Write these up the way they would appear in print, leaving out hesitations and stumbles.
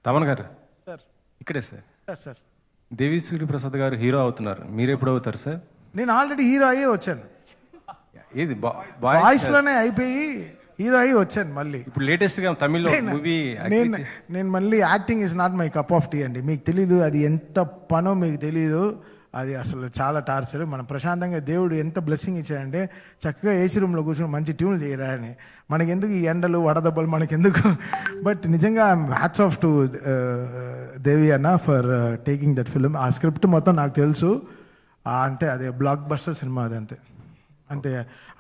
తమన్ గారు సార్ ఇక్కడే sir. Sir sir Devi Sri Prasad గారు హీరో అవుతున్నారు, మీరు ఎప్పుడు అవుతారు సార్? నేను ఆల్రెడీ హీరో అయ్యే వచ్చాను. ఏది వాయిస్ లోనే అయిపోయి హీరో అయ్యి వచ్చాను మళ్ళీ. ఇప్పుడు లేటెస్ట్ గా తమిళ్ మూవీ నేను మళ్ళీ acting is not my cup of tea అండి. మీకు తెలీదు అది ఎంత పనో, మీకు తెలీదు. అది అసలు చాలా టార్చర్. మనం ప్రశాంతంగా దేవుడు ఎంత బ్లెస్సింగ్ ఇచ్చాడంటే చక్కగా ఏసీ రూమ్లో కూర్చొని మంచి ట్యూన్లు చేయరా అని. మనకెందుకు ఈ ఎండలు వడదెబ్బలు మనకెందుకు? బట్ నిజంగా హ్యాట్స్ ఆఫ్ టు దేవి అన్న ఫర్ టేకింగ్ దట్ ఫిల్మ్. ఆ స్క్రిప్ట్ మొత్తం నాకు తెలుసు. అంటే అదే బ్లాక్ బస్టర్ సినిమా అది. అంతే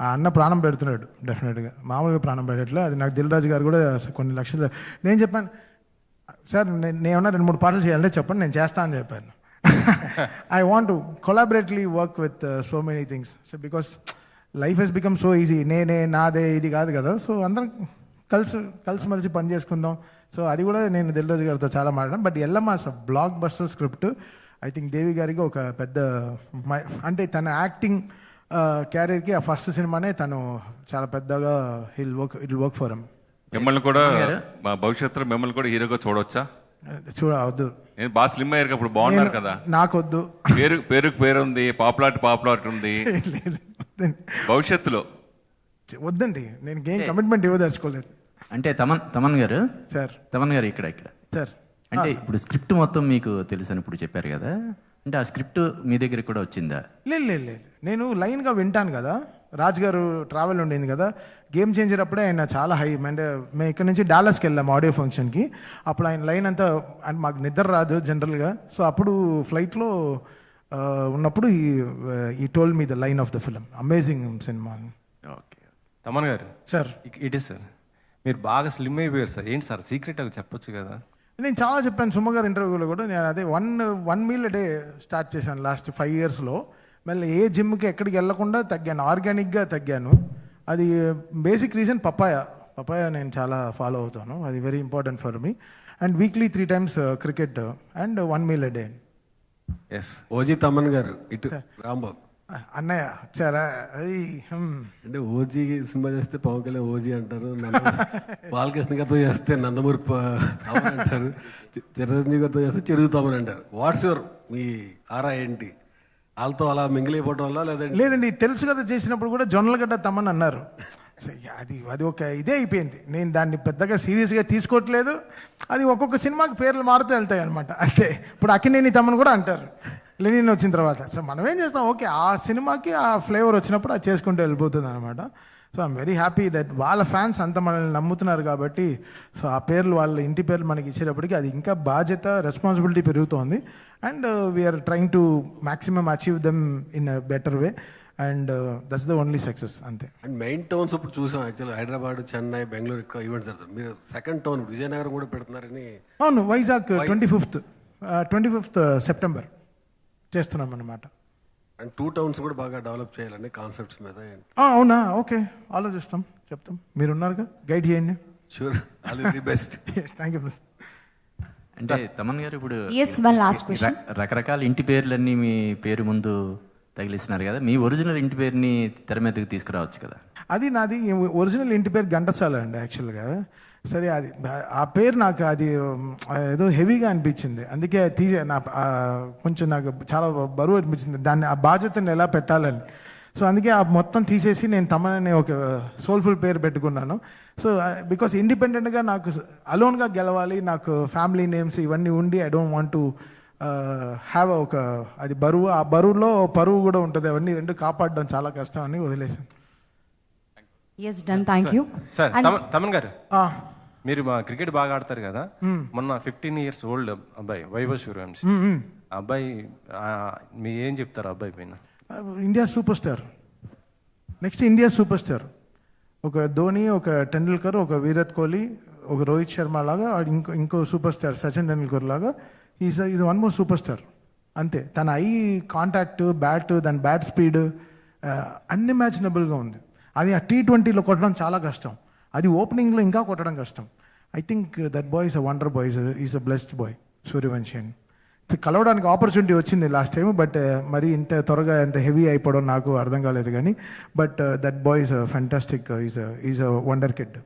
ఆ అన్న ప్రాణం పెడుతున్నాడు డెఫినెట్గా, మామూలుగా ప్రాణం పెట్టట్లే. అది నాకు దిల్ రాజు గారు కూడా కొన్ని లక్షలు. నేను చెప్పాను సార్, నేను ఏమన్నా 2-3 పాటలు చేయాలంటే చెప్పండి, నేను చేస్తా అని చెప్పాను. I want to collaboratively work with so many things. So because life has become so easy. నేనే నాదే ఇది కాదు కదా. సో అందరం కలిసి పని చేసుకుందాం. సో అది కూడా నేను దిల్ రాజు గారితో చాలా మాట్లాడాను. But Yellamma blockbuster script. I think Devi గారికి ఒక పెద్ద అంటే తన యాక్టింగ్ క్యారియర్కి ఆ ఫస్ట్ సినిమానే తను చాలా పెద్దగా ఇట్ వర్క్ ఫర్ హిమ్. మిమ్మల్ని కూడా మా భవిష్యత్తులో మిమ్మల్ని కూడా హీరోగా చూడవచ్చా? చూడవద్దు. నేను బాగా స్లిమ్ అయ్యారు, ఇప్పుడు బాగున్నారు కదా. నాకొద్దు. పేరు ఉంది, పాపులారిటీ ఉంది. భవిష్యత్తులో వద్దండి, నేను గేమ్ కమిట్మెంట్ ఇవ్వదలుచుకోలేదు. అంటే తమన్ గారు సార్, తమన్ గారు ఇక్కడ సార్, అంటే ఇప్పుడు స్క్రిప్ట్ మొత్తం మీకు తెలుసు అని ఇప్పుడు చెప్పారు కదా, అంటే ఆ స్క్రిప్ట్ మీ దగ్గర కూడా వచ్చిందా? లేదు, నేను లైన్గా వింటాను కదా. రాజ్ గారు ట్రావెల్ ఉండింది కదా, గేమ్ చేంజర్ అప్పుడే ఆయన చాలా హై. అంటే మేము ఇక్కడ నుంచి డాలస్కి వెళ్ళాము ఆడియో ఫంక్షన్కి. అప్పుడు ఆయన లైన్ అంతా అంటే మాకు నిద్ర రాదు జనరల్గా. సో అప్పుడు ఫ్లైట్లో ఉన్నప్పుడు ఈ told me the line of the film. Amazing cinema. Okay Thaman గారు సార్, ఇట్ ఈస్ సార్, మీరు బాగా స్లిమ్ అయిపోయారు సార్. ఏంటి సార్ సీక్రెట్ అది చెప్పొచ్చు కదా. నేను చాలా చెప్పాను సుమ గారు ఇంటర్వ్యూలో కూడా. నేను అదే వన్ మీల్ డే స్టార్ట్ చేశాను లాస్ట్ 5 yearsలో. మళ్ళీ ఏ జిమ్కి ఎక్కడికి వెళ్ళకుండా తగ్గాను, ఆర్గానిక్గా తగ్గాను. అది బేసిక్ రీజన్ పపాయ నేను చాలా ఫాలో అవుతాను. అది very important for me. And weekly 3 times cricket and 1 meal a day. Yes. OG Thaman గారు ఇటు రాంబాబు అన్నయ్య వచ్చారా? అంటే ఓజీ సినిమా చేస్తే పవన్ కళ్యాణ్ ఓజీ అంటారు, బాలకృష్ణ గారితో చేస్తే నందమూరి తమన్ అంటారు, చిరంజీవి గారితో చేస్తే చెరుగు తమన్ అంటారు. వాట్స్ యువర్ మీ ఆరా ఏంటి? వాళ్ళతో అలా మింగిలిపోవడం వల్ల లేదండి, తెలుసు కదా చేసినప్పుడు కూడా జొన్నలగడ్డ తమన్ అన్నారు. అది ఒక ఇదే అయిపోయింది. నేను దాన్ని పెద్దగా సీరియస్గా తీసుకోవట్లేదు. అది ఒక్కొక్క సినిమాకి పేర్లు మారుతూ వెళ్తాయి అనమాట. అంటే ఇప్పుడు అక్కినేని తమన్ కూడా అంటారు లెనిన్ వచ్చిన తర్వాత. సో మనం ఏం చేస్తాం, ఓకే ఆ సినిమాకి ఆ ఫ్లేవర్ వచ్చినప్పుడు అది చేసుకుంటూ వెళ్ళిపోతుంది అనమాట. So I'm very happy that వాళ్ళ ఫ్యాన్స్ అంత మనల్ని నమ్ముతున్నారు కాబట్టి. సో ఆ పేర్లు వాళ్ళ ఇంటి పేర్లు మనకి ఇచ్చేటప్పటికి అది ఇంకా బాధ్యత, రెస్పాన్సిబిలిటీ పెరుగుతోంది. And we're trying to maximum achieve them in a better way. And that's the only success అంతే. అండ్ మెయిన్ టౌన్స్ ఇప్పుడు చూసాం యాక్చువల్ హైదరాబాద్, చెన్నై, బెంగళూరు ఎక్కువ ఈవెంట్స్ జరుగుతుంది. మీరు సెకండ్ టౌన్ విజయనగరం కూడా పెడుతున్నారని. అవును, వైజాగ్ 25th September చేస్తున్నాం అన్నమాట. అండ్ 2 towns కూడా బాగా డెవలప్ చేయాలని కాన్సెప్ట్స్ మీద. అవునా? ఓకే, ఆలోచిస్తాం, చెప్తాం. మీరున్నారుగా, గైడ్ చేయండి. Sure, all the best. Thank you. అంటే తమన్ గారు ఇప్పుడు లాస్ట్ రకరకాల ఇంటి పేర్లన్నీ మీ పేరు ముందు తగిలిస్తున్నారు కదా, మీ ఒరిజినల్ ఇంటి పేరుని తెర మీదకి తీసుకురావచ్చు కదా. అది నాది ఒరిజినల్ ఇంటి పేరు ఘంటసాల అండి యాక్చువల్గా. సరే, అది ఆ పేరు నాకు అది ఏదో హెవీగా అనిపించింది, అందుకే కొంచెం నాకు చాలా బరువు అనిపించింది దాన్ని, ఆ బాధ్యతను ఎలా పెట్టాలని. సో అందుకే ఆ మొత్తం తీసేసి నేను తమని ఒక సోల్ఫుల్ పేరు పెట్టుకున్నాను. సో బికాస్ ఇండిపెండెంట్గా నాకు అలోన్గా గెలవాలి, నాకు ఫ్యామిలీ నేమ్స్ ఇవన్నీ ఉండి I don't want to have ఒక అది బరువు. ఆ బరువులో పరువు కూడా ఉంటుంది. అవన్నీ రెండు కాపాడడం చాలా కష్టం అని వదిలేసాను. Yes done, thank you sir. Thaman గారు, మీరు మా క్రికెట్ బాగా ఆడతారు కదా. మొన్న 15 years ఓల్డ్ అబ్బాయి వైభవ్ సూర్యవంశీ అబ్బాయి, మీ ఏం చెప్తారు అబ్బాయి పైన? India super star, next India super star. ఒక ధోని, ఒక టెండూల్కర్, ఒక విరాట్ కోహ్లీ, ఒక రోహిత్ శర్మ లాగా ఇంకో సూపర్ స్టార్ సచిన్ టెండూల్కర్ లాగా ఈజ్ 1 more సూపర్ స్టార్. అంతే. తన ఐ కాంటాక్ట్, బ్యాట్, దాని బ్యాట్ స్పీడ్ అన్ఇమాజినబుల్గా ఉంది. అది ఆ T20లో కొట్టడం చాలా కష్టం, అది ఓపెనింగ్లో ఇంకా కొట్టడం కష్టం. I think that boy is a wonder boy, is a blessed boy Suryavanshi అని. కలవడానికి ఆపర్చునిటీ వచ్చింది లాస్ట్ టైం, బట్ మరి ఇంత త్వరగా ఎంత హెవీ అయిపోవడం నాకు అర్థం కాలేదు కానీ. But that boy is a fantastic, is a wonder kid.